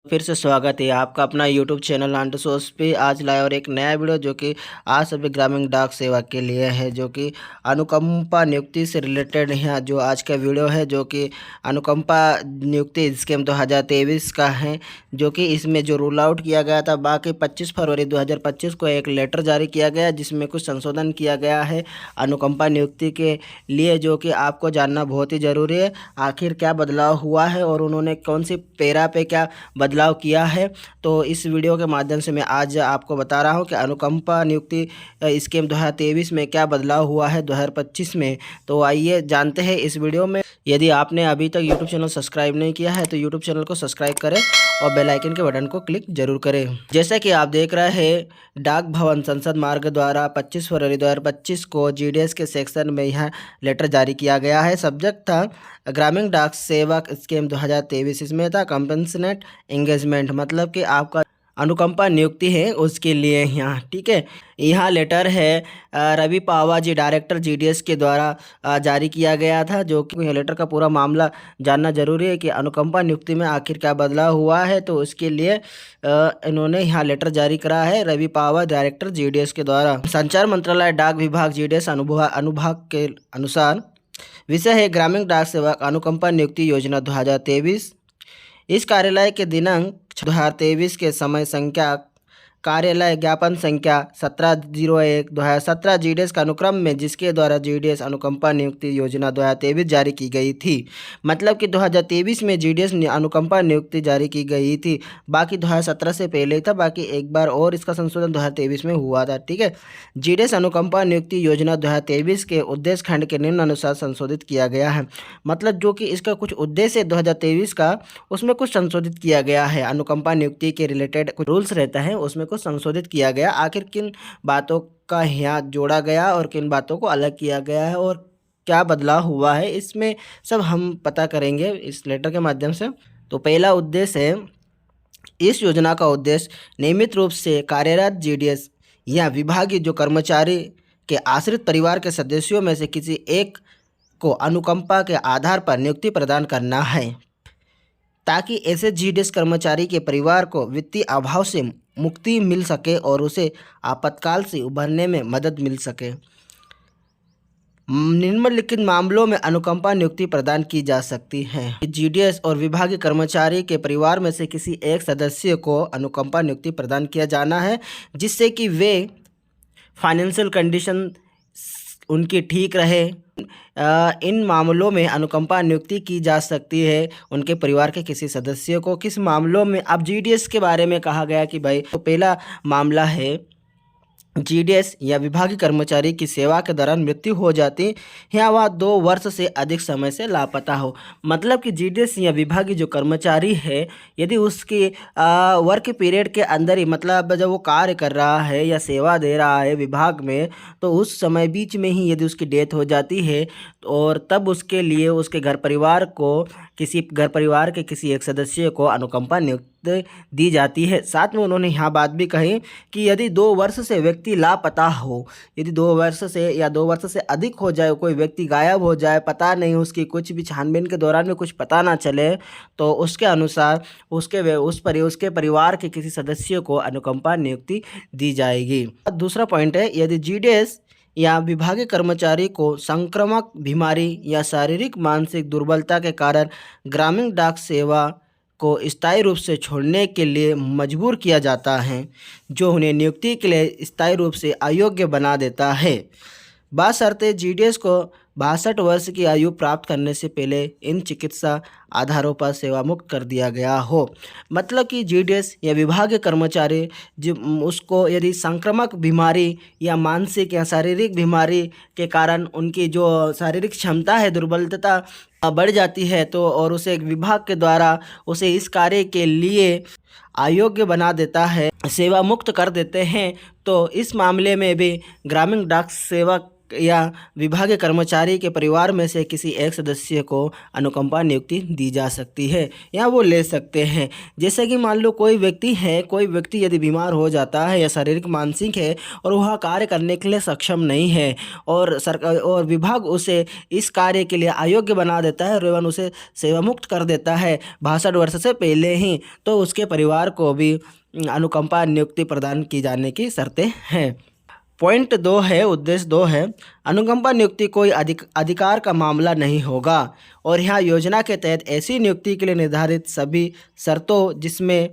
फिर से स्वागत है आपका अपना यूट्यूब चैनल आंट सोर्स पे। आज लाए और एक नया वीडियो जो कि आज सभी ग्रामीण डाक सेवा के लिए है, जो कि अनुकंपा नियुक्ति से रिलेटेड है। जो आज का वीडियो है जो कि अनुकंपा नियुक्ति स्कीम 2023 का है, जो कि इसमें जो रूल आउट किया गया था बाकी 25 फरवरी 2025 को एक लेटर जारी किया गया जिसमें कुछ संशोधन किया गया है अनुकंपा नियुक्ति के लिए, जो कि आपको जानना बहुत ही ज़रूरी है। आखिर क्या बदलाव हुआ है और उन्होंने कौन सी पैरा पे क्या बदलाव किया है, तो इस वीडियो के माध्यम से मैं आज आपको बता रहा हूं कि अनुकंपा नियुक्ति स्कीम 2023 में क्या बदलाव हुआ है 2025 में। तो आइए जानते हैं इस वीडियो में। यदि आपने अभी तक यूट्यूब चैनल सब्सक्राइब नहीं किया है तो यूट्यूब चैनल को सब्सक्राइब करें और बेल आइकन के बटन को क्लिक जरूर करें। जैसा कि आप देख रहे हैं, डाक भवन संसद मार्ग द्वारा 25 फरवरी 2025 को जीडीएस के सेक्शन में यह लेटर जारी किया गया है। सब्जेक्ट था ग्रामीण डाक सेवक स्कीम 2023। इसमें था कंपनसेट एंगेजमेंट, मतलब कि आपका अनुकंपा नियुक्ति है उसके लिए यहाँ, ठीक है। यहाँ लेटर है रवि पावा जी, डायरेक्टर जीडीएस के द्वारा जारी किया गया था, जो कि यह लेटर का पूरा मामला जानना जरूरी है कि अनुकंपा नियुक्ति में आखिर क्या बदलाव हुआ है। तो उसके लिए इन्होंने यहाँ लेटर जारी करा है रवि पावा, डायरेक्टर जीडीएस के द्वारा। संचार मंत्रालय डाक विभाग जीडीएस अनुभाग के अनुसार विषय है ग्रामीण डाक सेवक अनुकंपा नियुक्ति योजना 2023। इस कार्यालय के दिनांक 2023 के समय संख्या कार्यालय ज्ञापन संख्या 1701/2017 जीडीएस का अनुक्रम में, जिसके द्वारा जीडीएस अनुकंपा नियुक्ति योजना 2023 जारी की गई थी। मतलब कि 2023 में जीडीएस अनुकंपा नियुक्ति जारी की गई थी, बाकी 2017 से पहले था, बाकी एक बार और इसका संशोधन 2023 में हुआ था, ठीक है। जीडीएस अनुकंपा नियुक्ति योजना 2023 के उद्देश्य खंड के निम्नानुसार संशोधित किया गया है। मतलब जो कि इसका कुछ उद्देश्य 2023 का, उसमें कुछ संशोधित किया गया है। अनुकंपा नियुक्ति के रिलेटेड कुछ रूल्स रहता है उसमें कुछ संशोधित किया गया। आखिर किन बातों का यहाँ जोड़ा गया और किन बातों को अलग किया गया है और क्या बदलाव हुआ है, इसमें सब हम पता करेंगे इस लेटर के माध्यम से। तो पहला उद्देश्य है, इस योजना का उद्देश्य नियमित रूप से कार्यरत जीडीएस या विभागीय जो कर्मचारी के आश्रित परिवार के सदस्यों में से किसी एक को अनुकंपा के आधार पर नियुक्ति प्रदान करना है, ताकि ऐसे जीडीएस कर्मचारी के परिवार को वित्तीय अभाव से मुक्ति मिल सके और उसे आपातकाल से उभरने में मदद मिल सके। निम्नलिखित मामलों में अनुकंपा नियुक्ति प्रदान की जा सकती है। जीडीएस और विभागीय कर्मचारी के परिवार में से किसी एक सदस्य को अनुकंपा नियुक्ति प्रदान किया जाना है, जिससे कि वे फाइनेंशियल कंडीशन उनकी ठीक रहे। इन मामलों में अनुकंपा नियुक्ति की जा सकती है उनके परिवार के किसी सदस्य को। किस मामलों में, अब जीडीएस के बारे में कहा गया कि भाई, तो पहला मामला है जीडीएस या विभागीय कर्मचारी की सेवा के दौरान मृत्यु हो जाती या वह 2 वर्ष से अधिक समय से लापता हो। मतलब कि जीडीएस या विभागीय जो कर्मचारी है, यदि उसकी वर्क पीरियड के अंदर ही, मतलब जब वो कार्य कर रहा है या सेवा दे रहा है विभाग में, तो उस समय बीच में ही यदि उसकी डेथ हो जाती है और तब उसके लिए उसके घर परिवार के किसी एक सदस्य को अनुकंपा नियुक्ति दी जाती है। साथ में उन्होंने यहाँ बात भी कही कि यदि 2 वर्ष से व्यक्ति लापता हो, यदि 2 वर्ष से या 2 वर्ष से अधिक हो जाए, कोई व्यक्ति गायब हो जाए, पता नहीं उसकी कुछ भी छानबीन के दौरान में कुछ पता ना चले, तो उसके अनुसार उसके परिवार के किसी सदस्य को अनुकंपा नियुक्ति दी जाएगी। दूसरा पॉइंट है, यदि जीडीएस या विभागीय कर्मचारी को संक्रामक बीमारी या शारीरिक मानसिक दुर्बलता के कारण ग्रामीण डाक सेवा को स्थायी रूप से छोड़ने के लिए मजबूर किया जाता है, जो उन्हें नियुक्ति के लिए स्थायी रूप से अयोग्य बना देता है। बशर्ते जीडीएस को 62 वर्ष की आयु प्राप्त करने से पहले इन चिकित्सा आधारों पर सेवा मुक्त कर दिया गया हो। मतलब कि जीडीएस या विभागीय कर्मचारी उसको यदि संक्रामक बीमारी या मानसिक या शारीरिक बीमारी के कारण उनकी जो शारीरिक क्षमता है, दुर्बलता बढ़ जाती है, तो और उसे एक विभाग के द्वारा उसे इस कार्य के लिए अयोग्य बना देता है, सेवा मुक्त कर देते हैं, तो इस मामले में भी ग्रामीण डाक सेवक या विभागीय कर्मचारी के परिवार में से किसी एक सदस्य को अनुकंपा नियुक्ति दी जा सकती है या वो ले सकते हैं। जैसे कि मान लो कोई व्यक्ति यदि बीमार हो जाता है या शारीरिक मानसिक है और वह कार्य करने के लिए सक्षम नहीं है और सरकार और विभाग उसे इस कार्य के लिए अयोग्य बना देता है और एवं उसे सेवा मुक्त कर देता है 62 वर्ष से पहले ही, तो उसके परिवार को भी अनुकंपा नियुक्ति प्रदान की जाने की शर्तें हैं। पॉइंट 2 है, उद्देश्य 2 है, अनुकंपा नियुक्ति कोई अधिकार का मामला नहीं होगा और यहाँ योजना के तहत ऐसी नियुक्ति के लिए निर्धारित सभी शर्तों जिसमें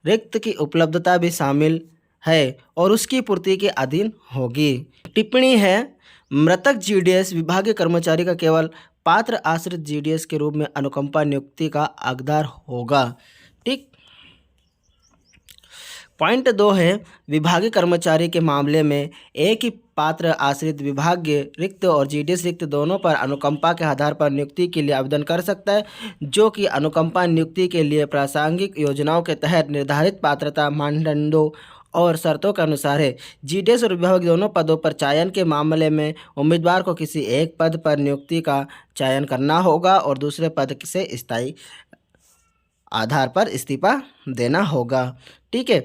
रिक्त की उपलब्धता भी शामिल है और उसकी पूर्ति के अधीन होगी। टिप्पणी है, मृतक जीडीएस विभागीय कर्मचारी का केवल पात्र आश्रित जीडीएस के रूप में अनुकंपा नियुक्ति का हकदार होगा। ठीक। पॉइंट 2 है, विभागीय कर्मचारी के मामले में एक ही पात्र आश्रित विभागीय रिक्त और जीडीएस रिक्त दोनों पर अनुकंपा के आधार पर नियुक्ति के लिए आवेदन कर सकता है, जो कि अनुकंपा नियुक्ति के लिए प्रासंगिक योजनाओं के तहत निर्धारित पात्रता मानदंडों और शर्तों के अनुसार है। जीडीएस और विभाग दोनों पदों पर चयन के मामले में उम्मीदवार को किसी एक पद पर नियुक्ति का चयन करना होगा और दूसरे पद से स्थायी आधार पर इस्तीफा देना होगा। ठीक है।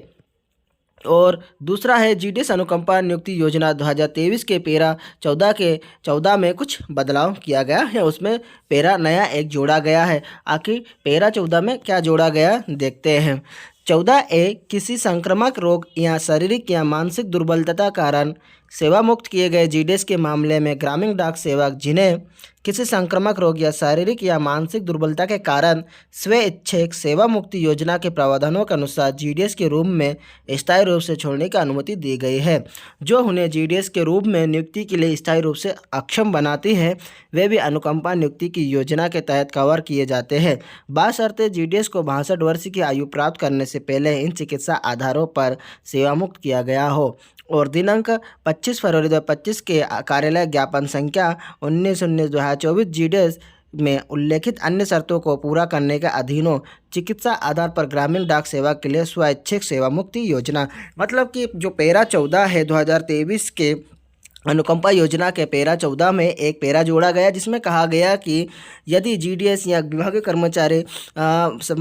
और दूसरा है, जीडीएस अनुकंपा नियुक्ति योजना 2023 के पैरा 14 में कुछ बदलाव किया गया है। उसमें पैरा नया एक जोड़ा गया है। आखिर पैरा 14 में क्या जोड़ा गया देखते हैं। 14A, किसी संक्रामक रोग या शारीरिक या मानसिक दुर्बलता कारण सेवा मुक्त किए गए जीडीएस के मामले में ग्रामीण डाक सेवक जिन्हें किसी संक्रामक रोग या शारीरिक या मानसिक दुर्बलता के कारण स्वैच्छिक सेवा मुक्ति योजना के प्रावधानों के अनुसार जीडीएस के रूप में स्थायी रूप से छोड़ने की अनुमति दी गई है, जो उन्हें जीडीएस के रूप में नियुक्ति के लिए स्थायी रूप से अक्षम बनाती है, वे भी अनुकंपा नियुक्ति की योजना के तहत कवर किए जाते हैं। बशर्ते जीडीएस को 62 वर्ष की आयु प्राप्त करने से पहले इन चिकित्सा आधारों पर सेवा मुक्त किया गया हो और दिनांक 25 फरवरी 2025 के कार्यालय ज्ञापन संख्या 19/19/2024 जीडीएस में उल्लेखित अन्य शर्तों को पूरा करने के अधीन हो। चिकित्सा आधार पर ग्रामीण डाक सेवा के लिए स्वैच्छिक सेवा मुक्ति योजना, मतलब कि जो पैरा 14 है 2023 के अनुकंपा योजना के पैरा 14 में एक पैरा जोड़ा गया जिसमें कहा गया कि यदि जीडीएस या विभागीय कर्मचारी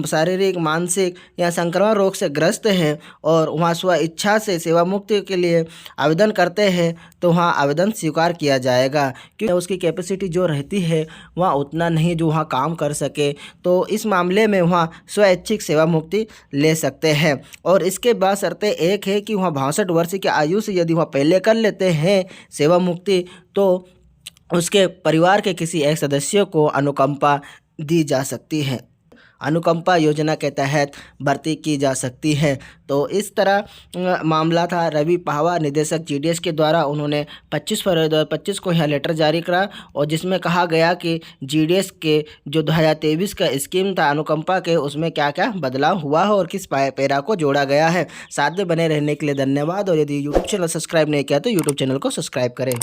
शारीरिक, मानसिक या संक्रामक रोग से ग्रस्त हैं और वहाँ स्व इच्छा से सेवा मुक्ति के लिए आवेदन करते हैं तो वहाँ आवेदन स्वीकार किया जाएगा, क्योंकि उसकी कैपेसिटी जो रहती है वहाँ उतना नहीं जो वहाँ काम कर सके, तो इस मामले में वहाँ स्वैच्छिक सेवा मुक्ति ले सकते हैं। और इसके बाद शर्तें एक है कि वहाँ 62 वर्ष की आयु से यदि वहाँ पहले कर लेते हैं सेवा मुक्ति तो उसके परिवार के किसी एक सदस्य को अनुकंपा दी जा सकती है, अनुकंपा योजना के तहत भर्ती की जा सकती है। तो इस तरह मामला था रवि पाहवा, निदेशक जीडीएस के द्वारा। उन्होंने 25 फरवरी 2025 को यह लेटर जारी करा और जिसमें कहा गया कि जीडीएस के जो 2023 का स्कीम था अनुकंपा के, उसमें क्या क्या बदलाव हुआ है और किस पैरा को जोड़ा गया है। साथ में बने रहने के लिए धन्यवाद और यदि यूट्यूब चैनल सब्सक्राइब नहीं किया तो यूट्यूब चैनल को सब्सक्राइब करें।